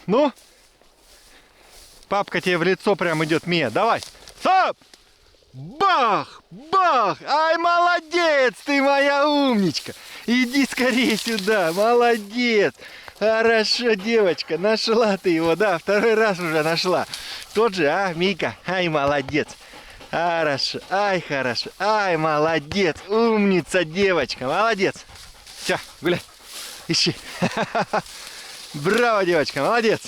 Ну? Папка тебе в лицо прям идет, Мия. Давай. Стоп! Бах! Бах! Ай, молодец ты, моя умничка! Иди скорее сюда, молодец! Хорошо, девочка, нашла ты его, да, второй раз уже нашла. Тот же, а, Мика? Ай, молодец! Хорошо, ай, молодец! Умница, девочка, молодец! Все, гуляй, ищи. Браво, девочка, молодец!